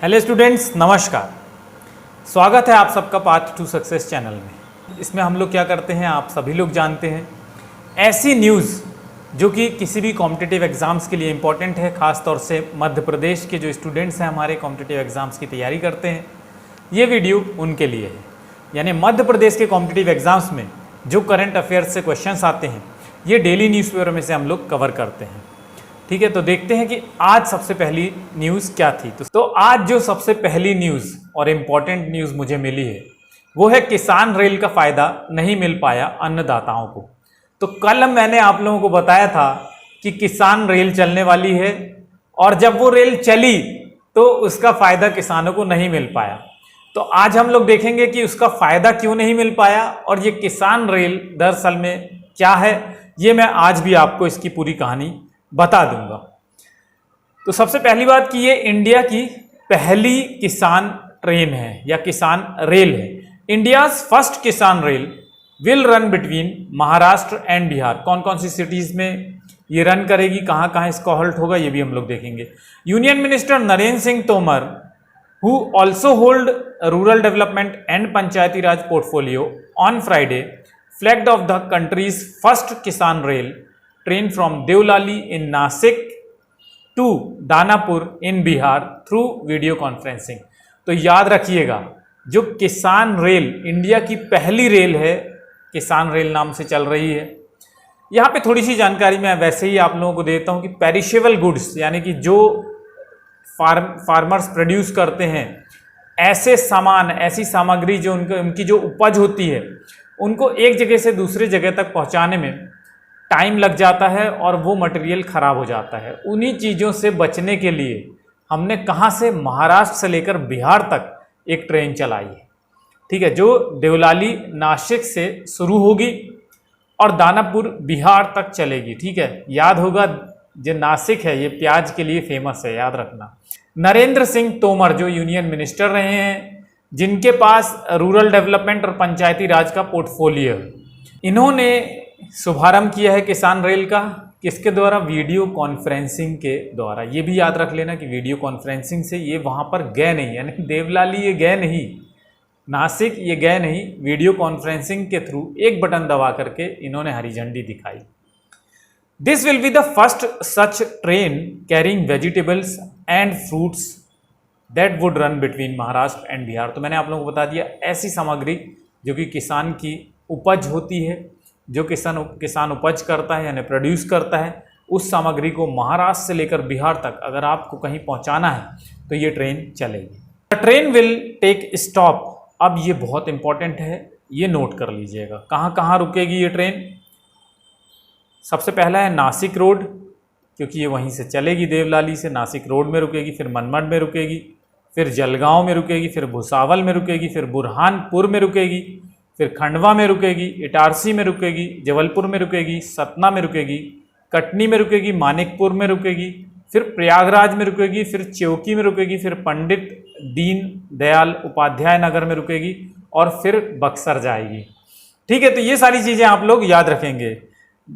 Hello students, नमस्कार। स्वागत है आप सबका पाथ टू सक्सेस चैनल में। इसमें हम लोग क्या करते हैं आप सभी लोग जानते हैं, ऐसी न्यूज़ जो कि किसी भी कॉम्पिटिटिव एग्ज़ाम्स के लिए इम्पॉर्टेंट है, ख़ास तौर से मध्य प्रदेश के जो स्टूडेंट्स हैं हमारे कॉम्पिटिटिव एग्ज़ाम्स की तैयारी करते हैं, ये वीडियो उनके लिए है। यानी मध्य प्रदेश के कॉम्पिटिटिव एग्ज़ाम्स में जो करंट अफेयर्स से क्वेश्चंस आते हैं, ये डेली न्यूज़पेपर में से हम लोग कवर करते हैं। ठीक है, तो देखते हैं कि आज सबसे पहली न्यूज़ क्या थी। तो आज जो सबसे पहली न्यूज़ और इम्पॉर्टेंट न्यूज़ मुझे मिली है वो है किसान रेल का फ़ायदा नहीं मिल पाया अन्नदाताओं को। तो कल मैंने आप लोगों को बताया था कि किसान रेल चलने वाली है और जब वो रेल चली तो उसका फ़ायदा किसानों को नहीं मिल पाया। तो आज हम लोग देखेंगे कि उसका फ़ायदा क्यों नहीं मिल पाया और ये किसान रेल दरअसल में क्या है, ये मैं आज भी आपको इसकी पूरी कहानी बता दूंगा। तो सबसे पहली बात कि ये इंडिया की पहली किसान ट्रेन है या किसान रेल है। इंडियाज फर्स्ट किसान rail will run between Maharashtra and Bihar. कौन कौन सी सिटीज़ में ये रन करेगी, कहाँ कहाँ इसका हॉल्ट होगा, ये भी हम लोग देखेंगे। Union minister Narendra Singh Tomar who also hold rural development and panchayati raj portfolio on Friday flagged off the country's first kisan rail train from Deolali in Nasik to Danapur in Bihar through video conferencing। तो याद रखिएगा, जो किसान rail India की पहली rail है, किसान rail नाम से चल रही है। यहाँ पे थोड़ी सी जानकारी मैं वैसे ही आप लोगों को देता हूँ कि पेरिशेबल गुड्स यानी कि जो फार्मर्स प्रोड्यूस करते हैं, ऐसे सामान, ऐसी सामग्री जो उनकी जो उपज होती है, उनको एक जगह से दूसरी जगह तक पहुंचाने में टाइम लग जाता है और वो मटेरियल ख़राब हो जाता है। उन्हीं चीज़ों से बचने के लिए हमने कहाँ से, महाराष्ट्र से लेकर बिहार तक एक ट्रेन चलाई है। ठीक है, जो देवलाली नासिक से शुरू होगी और दानापुर बिहार तक चलेगी। ठीक है, याद होगा जो नासिक है ये प्याज के लिए फेमस है, याद रखना। नरेंद्र सिंह तोमर जो यूनियन मिनिस्टर रहे हैं, जिनके पास रूरल डेवलपमेंट और पंचायती राज का पोर्टफोलियो है, इन्होंने शुभारंभ किया है किसान रेल का। किसके द्वारा? वीडियो कॉन्फ्रेंसिंग के द्वारा। ये भी याद रख लेना कि वीडियो कॉन्फ्रेंसिंग से ये वहाँ पर गए नहीं, यानी देवलाली ये गए नहीं, नासिक ये गए नहीं, वीडियो कॉन्फ्रेंसिंग के थ्रू एक बटन दबा करके इन्होंने हरी झंडी दिखाई। This will be the first such train carrying vegetables and fruits that would run between Maharashtra and Bihar। तो मैंने आप लोगों को बता दिया, ऐसी सामग्री जो कि किसान की उपज होती है, जो किसान उपज करता है यानी प्रोड्यूस करता है, उस सामग्री को महाराष्ट्र से लेकर बिहार तक अगर आपको कहीं पहुंचाना है तो ये ट्रेन चलेगी। The train will take stop. अब ये बहुत इंपॉर्टेंट है, ये नोट कर लीजिएगा, कहाँ कहाँ रुकेगी ये ट्रेन। सबसे पहला है नासिक रोड, क्योंकि ये वहीं से चलेगी, देवलाली से नासिक रोड में रुकेगी, फिर मनमड में रुकेगी, फिर जलगांव में रुकेगी, फिर भुसावल में रुकेगी, फिर बुरहानपुर में रुकेगी, फिर खंडवा में रुकेगी, इटारसी में रुकेगी, जबलपुर में रुकेगी, सतना में रुकेगी, कटनी में रुकेगी, मानिकपुर में रुकेगी, फिर प्रयागराज में रुकेगी, फिर चौकी में रुकेगी, फिर पंडित दीन दयाल उपाध्याय नगर में रुकेगी और फिर बक्सर जाएगी। ठीक है, तो ये सारी चीज़ें आप लोग याद रखेंगे।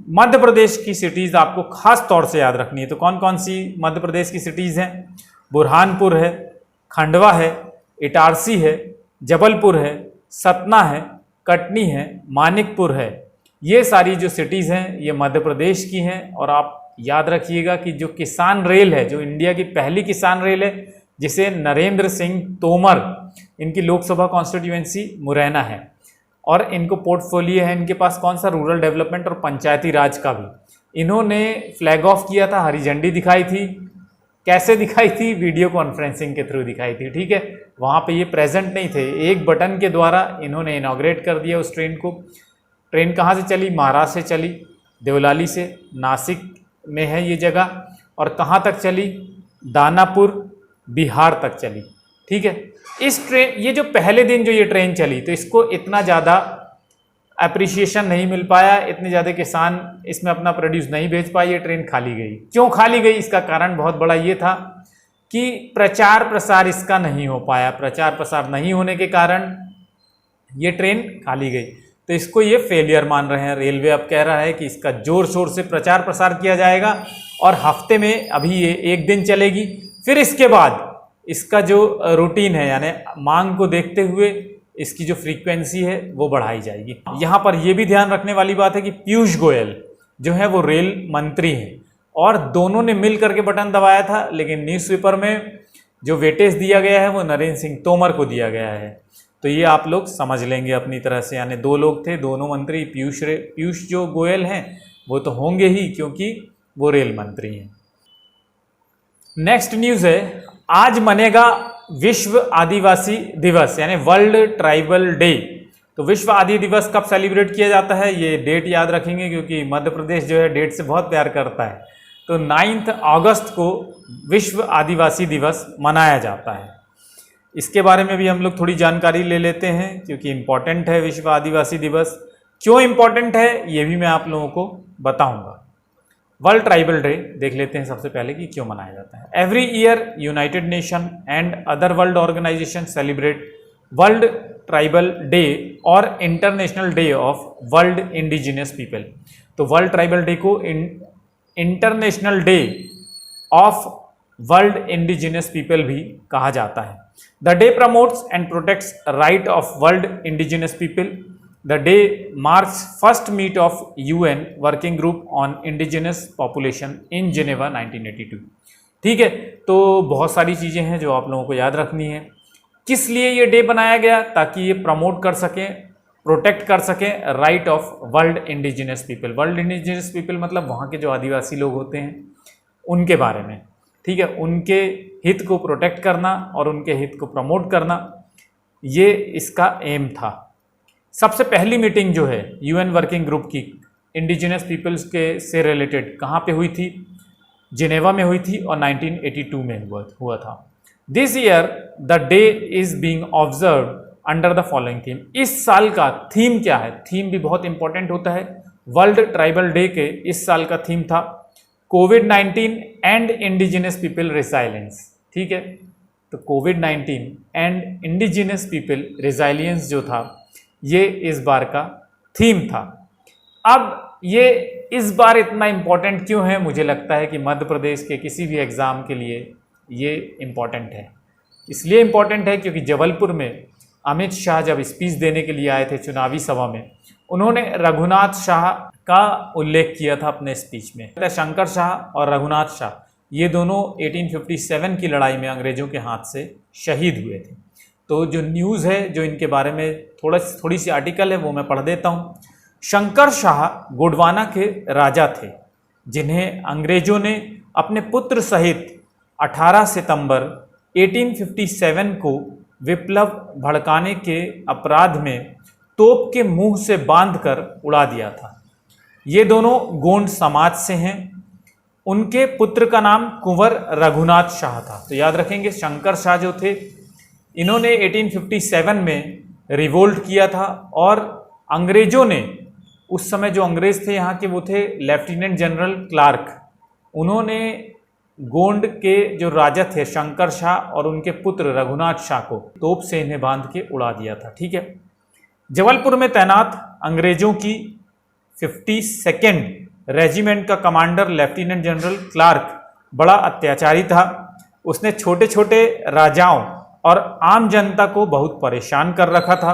मध्य प्रदेश की सिटीज़ आपको खास तौर से याद रखनी है। तो कौन कौन सी मध्य प्रदेश की सिटीज़ हैं? बुरहानपुर है, खंडवा है, इटारसी है, जबलपुर है, सतना है, कटनी है, मानिकपुर है। ये सारी जो सिटीज़ हैं ये मध्य प्रदेश की हैं। और आप याद रखिएगा कि जो किसान रेल है, जो इंडिया की पहली किसान रेल है, जिसे नरेंद्र सिंह तोमर, इनकी लोकसभा कॉन्स्टिट्यूएंसी मुरैना है और इनको पोर्टफोलियो है इनके पास कौन सा, रूरल डेवलपमेंट और पंचायती राज का भी। इन्होंने फ्लैग ऑफ किया था, हरी झंडी दिखाई थी। कैसे दिखाई थी? वीडियो कॉन्फ्रेंसिंग के थ्रू दिखाई थी। ठीक है, वहाँ पे ये प्रेजेंट नहीं थे, एक बटन के द्वारा इन्होंने इनॉग्रेट कर दिया उस ट्रेन को। ट्रेन कहाँ से चली? महाराष्ट्र से चली, देवलाली से, नासिक में है ये जगह, और कहाँ तक चली? दानापुर बिहार तक चली। ठीक है, इस ट्रेन, ये जो पहले दिन जो ये ट्रेन चली, तो इसको इतना ज़्यादा अप्रिसिएशन नहीं मिल पाया, इतने ज़्यादा किसान इसमें अपना प्रोड्यूस नहीं बेच पाए, ये ट्रेन खाली गई। क्यों खाली गई? इसका कारण बहुत बड़ा ये था कि प्रचार प्रसार इसका नहीं हो पाया। प्रचार प्रसार नहीं होने के कारण ये ट्रेन खाली गई। तो इसको ये फेलियर मान रहे हैं। रेलवे अब कह रहा है कि इसका जोर शोर से प्रचार प्रसार किया जाएगा और हफ्ते में अभी ये एक दिन चलेगी, फिर इसके बाद इसका जो रूटीन है यानी मांग को देखते हुए इसकी जो फ्रीक्वेंसी है वो बढ़ाई जाएगी। यहाँ पर यह भी ध्यान रखने वाली बात है कि पीयूष गोयल जो है वो रेल मंत्री हैं और दोनों ने मिल करके बटन दबाया था, लेकिन न्यूज़पेपर में जो वेटेज दिया गया है वो नरेंद्र सिंह तोमर को दिया गया है। तो ये आप लोग समझ लेंगे अपनी तरह से, यानी दो लोग थे, दोनों मंत्री। पीयूष जो गोयल हैं वो तो होंगे ही क्योंकि वो रेल मंत्री हैं। नेक्स्ट न्यूज़ है, आज मनेगा विश्व आदिवासी दिवस यानी वर्ल्ड ट्राइबल डे। तो विश्व आदि दिवस कब सेलिब्रेट किया जाता है, ये डेट याद रखेंगे क्योंकि मध्य प्रदेश जो है डेट से बहुत प्यार करता है। तो 9 अगस्त को विश्व आदिवासी दिवस मनाया जाता है। इसके बारे में भी हम लोग थोड़ी जानकारी ले लेते हैं क्योंकि इम्पॉर्टेंट है विश्व आदिवासी दिवस। क्यों इम्पॉर्टेंट है ये भी मैं आप लोगों को बताऊंगा। वर्ल्ड ट्राइबल डे देख लेते हैं सबसे पहले कि क्यों मनाया जाता है। Every year United Nation and other world organisation celebrate World Tribal Day और International Day of world indigenous People. तो वर्ल्ड ट्राइबल डे को International Day of world indigenous People भी कहा जाता है। The day promotes and protects right of world indigenous people. The day marks first meet of UN working group on indigenous population in Geneva 1982। ठीक है, तो बहुत सारी चीज़ें हैं जो आप लोगों को याद रखनी है। किस लिए ये डे बनाया गया, ताकि ये प्रमोट कर सकें, प्रोटेक्ट कर सकें right of world indigenous people. World indigenous people मतलब वहाँ के जो आदिवासी लोग होते हैं उनके बारे में। ठीक है, उनके हित को प्रोटेक्ट करना और उनके हित को प्रमोट करना, ये इसका एम था। सबसे पहली मीटिंग जो है UN वर्किंग ग्रुप की इंडिजिनियस पीपल्स के से रिलेटेड कहाँ पे हुई थी, जिनेवा में हुई थी और 1982 में हुआ था। This year the day is being observe under the following theme. इस साल का थीम क्या है, थीम भी बहुत इंपॉर्टेंट होता है। वर्ल्ड ट्राइबल डे के इस साल का थीम था कोविड-19 एंड इंडिजिनियस पीपल रिसाइलेंस। ठीक है, तो कोविड-19 एंड इंडिजिनियस पीपल रिसाइलियंस जो था ये इस बार का थीम था। अब ये इस बार इतना इम्पोर्टेंट क्यों है, मुझे लगता है कि मध्य प्रदेश के किसी भी एग्ज़ाम के लिए ये इम्पॉर्टेंट है। इसलिए इम्पॉर्टेंट है क्योंकि जबलपुर में अमित शाह जब स्पीच देने के लिए आए थे चुनावी सभा में, उन्होंने रघुनाथ शाह का उल्लेख किया था अपने स्पीच में। शंकर शाह और रघुनाथ शाह ये दोनों 1857 की लड़ाई में अंग्रेज़ों के हाथ से शहीद हुए थे। तो जो न्यूज़ है जो इनके बारे में थोड़ी सी आर्टिकल है वो मैं पढ़ देता हूँ। शंकर शाह गोंडवाना के राजा थे जिन्हें अंग्रेज़ों ने अपने पुत्र सहित 18 सितंबर 1857 को विप्लव भड़काने के अपराध में तोप के मुंह से बांधकर उड़ा दिया था। ये दोनों गोंड समाज से हैं। उनके पुत्र का नाम कुंवर रघुनाथ शाह था। तो याद रखेंगे शंकर शाह जो थे इन्होंने 1857 में रिवोल्ट किया था और अंग्रेज़ों ने, उस समय जो अंग्रेज़ थे यहाँ के वो थे लेफ्टिनेंट जनरल क्लार्क। उन्होंने गोंड के जो राजा थे शंकर शाह और उनके पुत्र रघुनाथ शाह को तोप से इन्हें बांध के उड़ा दिया था। ठीक है, जबलपुर में तैनात अंग्रेज़ों की 52nd रेजिमेंट का कमांडर लेफ्टिनेंट जनरल क्लार्क बड़ा अत्याचारी था। उसने छोटे छोटे राजाओं और आम जनता को बहुत परेशान कर रखा था।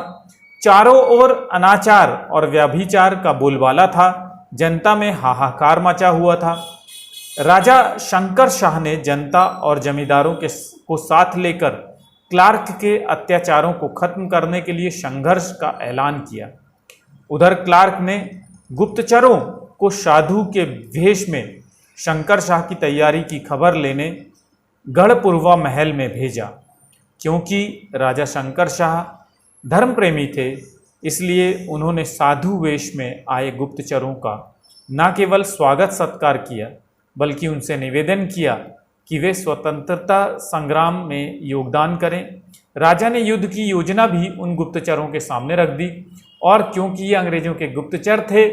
चारों ओर अनाचार और व्यभिचार का बोलबाला था। जनता में हाहाकार मचा हुआ था। राजा शंकर शाह ने जनता और जमींदारों को साथ लेकर क्लार्क के अत्याचारों को खत्म करने के लिए संघर्ष का ऐलान किया। उधर क्लार्क ने गुप्तचरों को साधु के वेश में शंकर शाह की तैयारी की खबर लेने गढ़पुरवा महल में भेजा। क्योंकि राजा शंकर शाह धर्म प्रेमी थे, इसलिए उन्होंने साधु वेश में आए गुप्तचरों का न केवल स्वागत सत्कार किया बल्कि उनसे निवेदन किया कि वे स्वतंत्रता संग्राम में योगदान करें। राजा ने युद्ध की योजना भी उन गुप्तचरों के सामने रख दी और क्योंकि ये अंग्रेज़ों के गुप्तचर थे,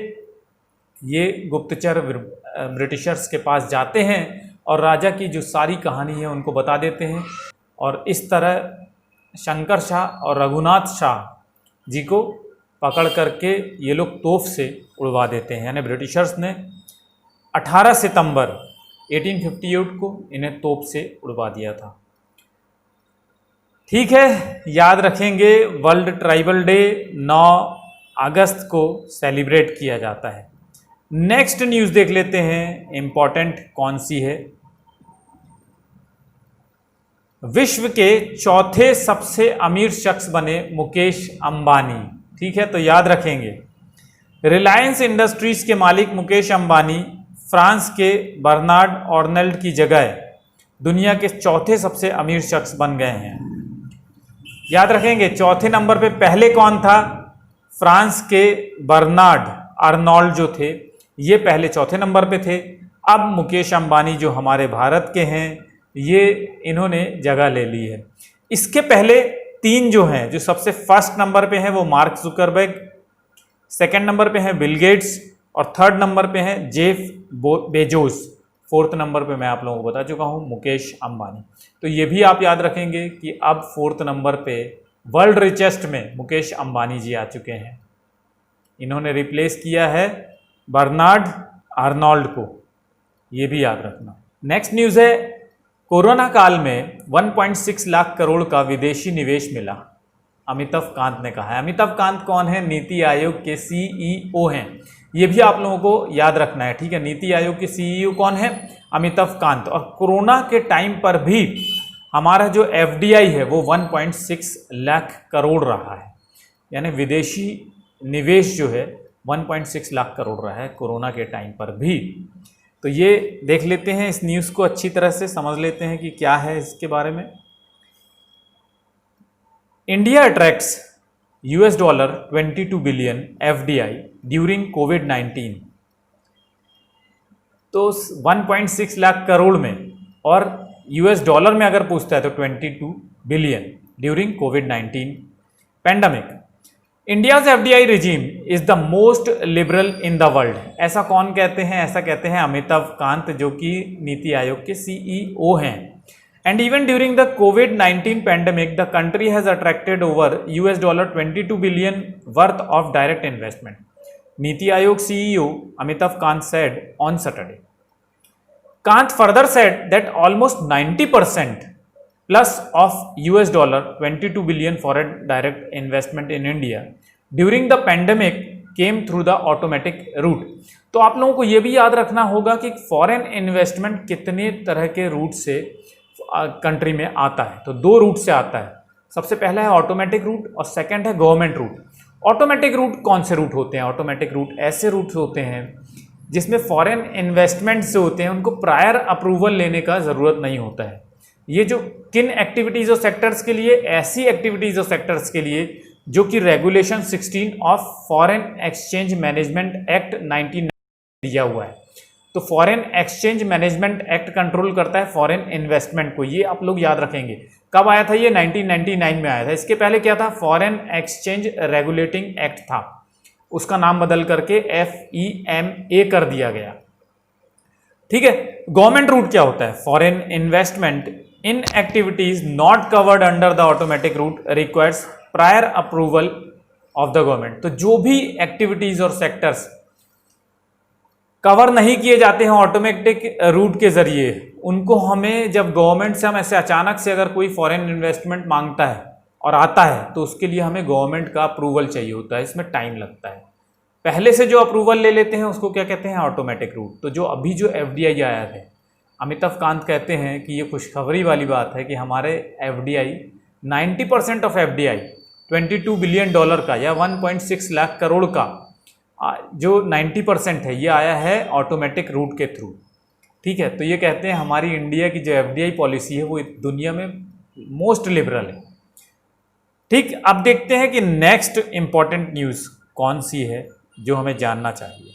ये गुप्तचर ब्रिटिशर्स के पास जाते हैं और राजा की जो सारी कहानी है उनको बता देते हैं और इस तरह शंकर शाह और रघुनाथ शाह जी को पकड़ करके ये लोग तोप से उड़वा देते हैं। यानी ब्रिटिशर्स ने 18 सितंबर 1858 को इन्हें तोप से उड़वा दिया था। ठीक है, याद रखेंगे वर्ल्ड ट्राइबल डे 9 अगस्त को सेलिब्रेट किया जाता है। नेक्स्ट न्यूज़ देख लेते हैं, इंपॉर्टेंट कौन सी है। विश्व के चौथे सबसे अमीर शख्स बने मुकेश अंबानी। ठीक है, तो याद रखेंगे रिलायंस इंडस्ट्रीज के मालिक मुकेश अंबानी फ्रांस के बर्नार्ड आर्नल्ड की जगह दुनिया के चौथे सबसे अमीर शख्स बन गए हैं। याद रखेंगे चौथे नंबर पे पहले कौन था? फ्रांस के बर्नार्ड आर्नोल्ड जो थे, ये पहले चौथे नंबर पे थे। अब मुकेश अंबानी जो हमारे भारत के हैं, ये इन्होंने जगह ले ली है। इसके पहले तीन जो हैं, जो सबसे फर्स्ट नंबर पे हैं वो मार्क जुकरबर्ग, सेकंड नंबर पे हैं बिल गेट्स और थर्ड नंबर पे हैं जेफ बेजोस। फोर्थ नंबर पे मैं आप लोगों को बता चुका हूँ मुकेश अंबानी। तो ये भी आप याद रखेंगे कि अब फोर्थ नंबर पे वर्ल्ड रिचेस्ट में मुकेश अंबानी जी आ चुके हैं। इन्होंने रिप्लेस किया है बर्नार्ड आर्नोल्ड को, ये भी याद रखना। नेक्स्ट न्यूज़ है, कोरोना काल में 1.6 लाख करोड़ का विदेशी निवेश मिला, अमिताभ कांत ने कहा है। अमिताभ कांत कौन है? नीति आयोग के सीईओ हैं। ये भी आप लोगों को याद रखना है। ठीक है, नीति आयोग के सीईओ कौन है? अमिताभ कांत। और कोरोना के टाइम पर भी हमारा जो एफडीआई है वो 1.6 लाख करोड़ रहा है, यानी विदेशी निवेश जो है 1.6 लाख करोड़ रहा है कोरोना के टाइम पर भी। तो ये देख लेते हैं, इस न्यूज़ को अच्छी तरह से समझ लेते हैं कि क्या है इसके बारे में। India attracts $22 billion FDI during COVID. तो 1.6 लाख करोड़ में और $, में अगर पूछता है तो 22 billion during covid pandemic. India's FDI regime is the most liberal in the world. ऐसा कौन कहते हैं? ऐसा कहते हैं अमिताभ कांत, जो कि नीति आयोग के सीईओ हैं। And even during the covid pandemic the country has attracted over $22 billion worth of direct investment, NITI Aayog CEO Amitabh Kant said on Saturday. Kant further said that almost 90% plus of $22 billion foreign direct investment in India during the pandemic came through the automatic route. तो आप लोगों को ये भी याद रखना होगा कि फॉरेन इन्वेस्टमेंट कितने तरह के रूट से कंट्री में आता है। तो दो रूट से आता है। सबसे पहला है ऑटोमेटिक रूट और सेकंड है गवर्नमेंट रूट। ऑटोमेटिक रूट कौन से रूट होते हैं? ऑटोमेटिक रूट ऐसे रूट होते हैं जिसमें फॉरेन इन्वेस्टमेंट से होते हैं, उनको प्रायर अप्रूवल लेने का ज़रूरत नहीं होता है। ये जो किन एक्टिविटीज़ और सेक्टर्स के लिए? ऐसी एक्टिविटीज़ और सेक्टर्स के लिए जो कि regulation 16 of foreign exchange management act 1990 दिया हुआ है। तो foreign exchange management act control करता है फॉरेन इन्वेस्टमेंट को। ये आप लोग याद रखेंगे। कब आया था ये? 1999 में आया था। इसके पहले क्या था? फॉरेन एक्सचेंज रेगुलेटिंग एक्ट था, उसका नाम बदल करके FEMA कर दिया गया। ठीक है। गवर्नमेंट रूट क्या होता है? Foreign investment in activities not covered under the automatic route requires prior approval of the government. तो जो भी एक्टिविटीज और सेक्टर्स कवर नहीं किए जाते हैं ऑटोमेटिक रूट के जरिए, उनको हमें जब गवर्नमेंट से हम ऐसे अचानक से अगर कोई फॉरेन इन्वेस्टमेंट मांगता है और आता है तो उसके लिए हमें गवर्नमेंट का अप्रूवल चाहिए होता है। इसमें टाइम लगता है। पहले से जो अप्रूवल ले लेते हैं उसको क्या कहते हैं? Automatic route. तो जो अभी जो FDI आया है, अमिताभ कांत कहते हैं कि ये खुशखबरी वाली बात है कि हमारे FDI 90% ऑफ FDI $22 बिलियन का या 1.6 लाख करोड़ का जो 90% है ये आया है ऑटोमेटिक रूट के थ्रू। ठीक है। तो ये कहते हैं हमारी इंडिया की जो FDI पॉलिसी है वो दुनिया में मोस्ट लिबरल है। ठीक। अब देखते हैं कि नेक्स्ट इंपॉर्टेंट न्यूज़ कौन सी है जो हमें जानना चाहिए।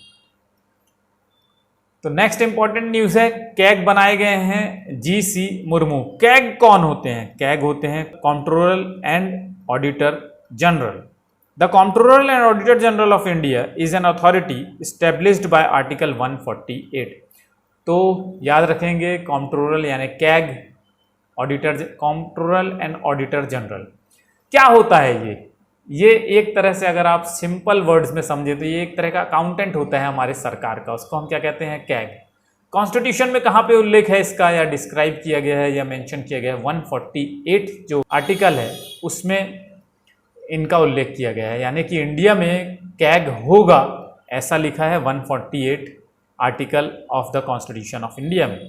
तो नेक्स्ट इंपॉर्टेंट न्यूज़ है, कैग बनाए गए हैं GC मुर्मू। कैग कौन होते हैं? कैग होते हैं controller and auditor general. The Comptroller and Auditor General of India is an authority established by Article 148. तो याद रखेंगे कंट्रोलर यानी CAG, auditor, controller and auditor general क्या होता है? ये एक तरह से अगर आप सिंपल वर्ड्स में समझे तो ये एक तरह का अकाउंटेंट होता है हमारे सरकार का, उसको हम क्या कहते हैं? कैग। कॉन्स्टिट्यूशन में कहाँ पे उल्लेख है इसका या डिस्क्राइब किया गया है या मेंशन किया गया है? 148 जो आर्टिकल है उसमें इनका उल्लेख किया गया है, यानी कि इंडिया में कैग होगा ऐसा लिखा है 148 article of the constitution of India में।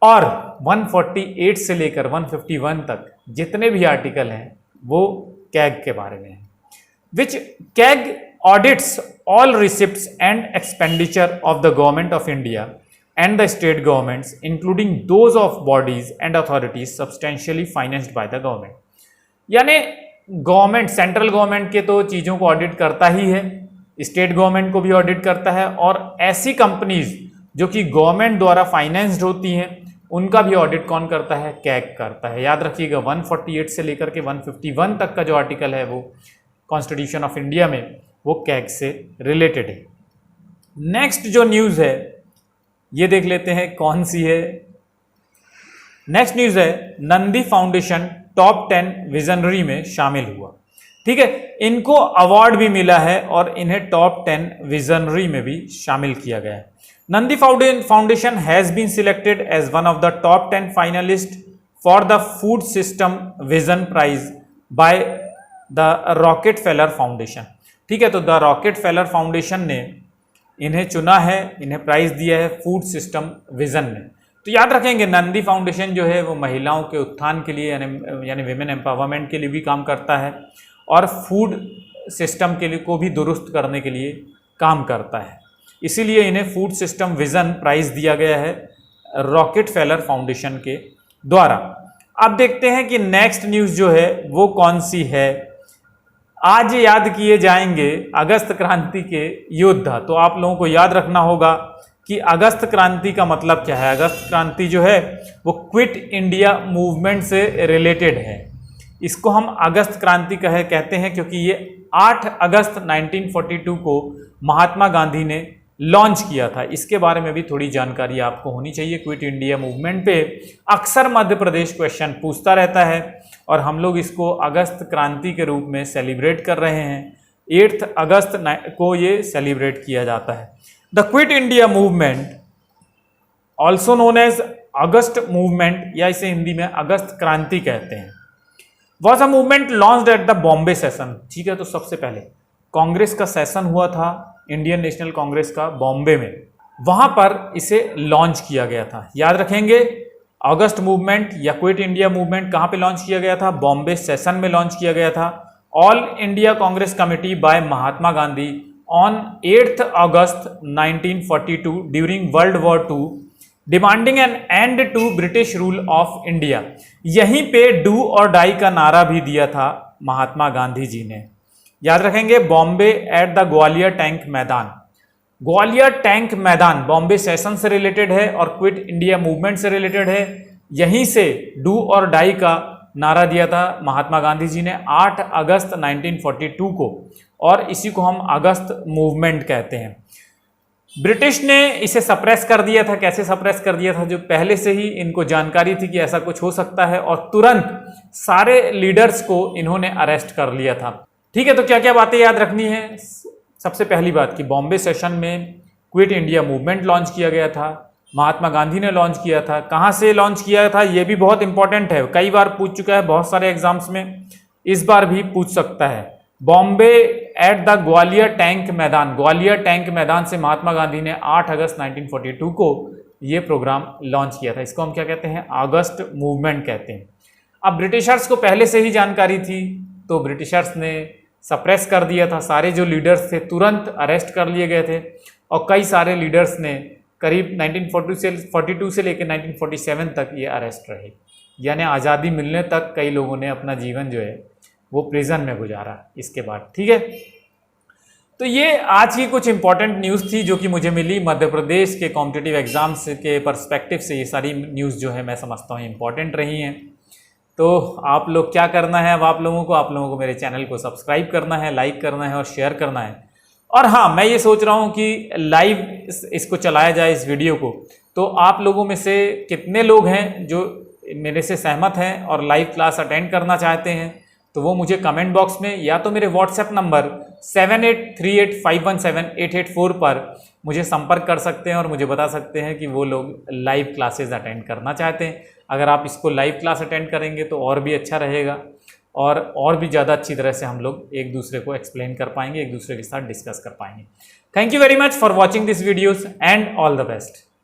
और 148 से लेकर 151 तक जितने भी आर्टिकल हैं वो कैग के बारे में हैं। Which CAG audits all receipts and expenditure of the government of India and the state governments including those of bodies and authorities substantially financed by the government। यानी गवर्नमेंट, सेंट्रल गवर्नमेंट के तो चीज़ों को audit करता ही है, state government को भी audit करता है, और ऐसी कंपनीज जो कि गवर्नमेंट द्वारा फाइनेंस्ड होती हैं उनका भी ऑडिट कौन करता है? कैग करता है। याद रखिएगा 148 से लेकर के 151 तक का जो आर्टिकल है वो कॉन्स्टिट्यूशन ऑफ इंडिया में वो कैग से रिलेटेड है। नेक्स्ट जो न्यूज़ है ये देख लेते हैं कौन सी है। नेक्स्ट न्यूज़ है नंदी फाउंडेशन टॉप 10 विजनरी में शामिल हुआ। ठीक है, इनको अवार्ड भी मिला है और इन्हें टॉप 10 विजनरी में भी शामिल किया गया है। Nandi Foundation has been selected as one of the top 10 finalist for the Food System Vision Prize by the Rockefeller Foundation. ठीक है, तो द रॉकेटफेलर फाउंडेशन ने इन्हें चुना है, इन्हें प्राइज दिया है फूड सिस्टम विजन में। तो याद रखेंगे नंदी फाउंडेशन जो है वो महिलाओं के उत्थान के लिए यानी विमेन एम्पावरमेंट के लिए भी काम करता है और फूड सिस्टम के लिए को भी दुरुस्त करने के लिए काम करता है, इसीलिए इन्हें फूड सिस्टम विजन प्राइज दिया गया है रॉकेटफेलर फाउंडेशन के द्वारा। अब देखते हैं कि नेक्स्ट न्यूज़ जो है वो कौन सी है। आज याद किए जाएंगे अगस्त क्रांति के योद्धा। तो आप लोगों को याद रखना होगा कि अगस्त क्रांति का मतलब क्या है। अगस्त क्रांति जो है वो क्विट इंडिया मूवमेंट से रिलेटेड है। इसको हम अगस्त क्रांति कहते हैं क्योंकि ये 8 अगस्त 1942 को महात्मा गांधी ने लॉन्च किया था। इसके बारे में भी थोड़ी जानकारी आपको होनी चाहिए। क्विट इंडिया मूवमेंट पे अक्सर मध्य प्रदेश क्वेश्चन पूछता रहता है और हम लोग इसको अगस्त क्रांति के रूप में सेलिब्रेट कर रहे हैं। 8 अगस्त को ये सेलिब्रेट किया जाता है। The quit India movement also known as August movement या इसे हिंदी में अगस्त क्रांति कहते हैं, was a movement launched at the Bombay session. ठीक है, तो सबसे पहले कांग्रेस का सेशन हुआ था, इंडियन नेशनल कांग्रेस का, बॉम्बे में, वहां पर इसे लॉन्च किया गया था। याद रखेंगे अगस्त मूवमेंट या क्विट इंडिया मूवमेंट कहां पे लॉन्च किया गया था? बॉम्बे सेशन में लॉन्च किया गया था। All India Congress committee by Mahatma Gandhi on 8 August 1942 during world war II demanding an end to British rule of India. यहीं पे डू और डाई का नारा भी दिया था महात्मा गांधी जी ने। याद रखेंगे Bombay at the Gwalior tank मैदान। ग्वालियर टैंक मैदान बॉम्बे सेशन से रिलेटेड है और क्विट इंडिया मूवमेंट से रिलेटेड है। यहीं से डू और डाई का नारा दिया था महात्मा गांधी जी ने 8 अगस्त 1942 को, और इसी को हम अगस्त मूवमेंट कहते हैं। ब्रिटिश ने इसे सप्रेस कर दिया था। कैसे सप्रेस कर दिया था? जो पहले से ही इनको जानकारी थी कि ऐसा कुछ हो सकता है और तुरंत सारे लीडर्स को इन्होंने अरेस्ट कर लिया था। ठीक है, तो क्या क्या बातें याद रखनी है? सबसे पहली बात कि बॉम्बे सेशन में क्विट इंडिया मूवमेंट लॉन्च किया गया था, महात्मा गांधी ने लॉन्च किया था। कहाँ से लॉन्च किया था ये भी बहुत इंपॉर्टेंट है, कई बार पूछ चुका है बहुत सारे एग्जाम्स में, इस बार भी पूछ सकता है। Bombay at the Gwalior tank मैदान, ग्वालियर टैंक मैदान से महात्मा गांधी ने 8 अगस्त 1942 को ये प्रोग्राम लॉन्च किया था। इसको हम क्या कहते हैं? अगस्त मूवमेंट कहते हैं। अब ब्रिटिशर्स को पहले से ही जानकारी थी तो ब्रिटिशर्स ने सप्रेस कर दिया था। सारे जो लीडर्स थे तुरंत अरेस्ट कर लिए गए थे और कई सारे लीडर्स ने करीब 1942 से लेकर 1947 तक ये अरेस्ट रहे, यानी आज़ादी मिलने तक कई लोगों ने अपना जीवन जो है वो प्रिजन में गुजारा इसके बाद। ठीक है, तो ये आज की कुछ इंपॉर्टेंट न्यूज़ थी जो कि मुझे मिली मध्य प्रदेश के कॉम्पिटिटिव एग्जाम्स के पर्सपेक्टिव से। ये सारी न्यूज़ जो है मैं समझता हूँ इंपॉर्टेंट रही हैं। तो आप लोग क्या करना है? अब आप लोगों को मेरे चैनल को सब्सक्राइब करना है, लाइक करना है और शेयर करना है। और हाँ, मैं ये सोच रहा हूँ कि लाइव इसको चलाया जाए इस वीडियो को। तो आप लोगों में से कितने लोग हैं जो मेरे से सहमत हैं और लाइव क्लास अटेंड करना चाहते हैं? तो वो मुझे कमेंट बॉक्स में या तो मेरे व्हाट्सएप नंबर 7838517884 पर मुझे संपर्क कर सकते हैं और मुझे बता सकते हैं कि वो लोग लाइव क्लासेस अटेंड करना चाहते हैं। अगर आप इसको लाइव क्लास अटेंड करेंगे तो और भी अच्छा रहेगा और भी ज़्यादा अच्छी तरह से हम लोग एक दूसरे को एक्सप्लेन कर पाएंगे, एक दूसरे के साथ डिस्कस कर पाएंगे। Thank you very much for watching this videos and all the best.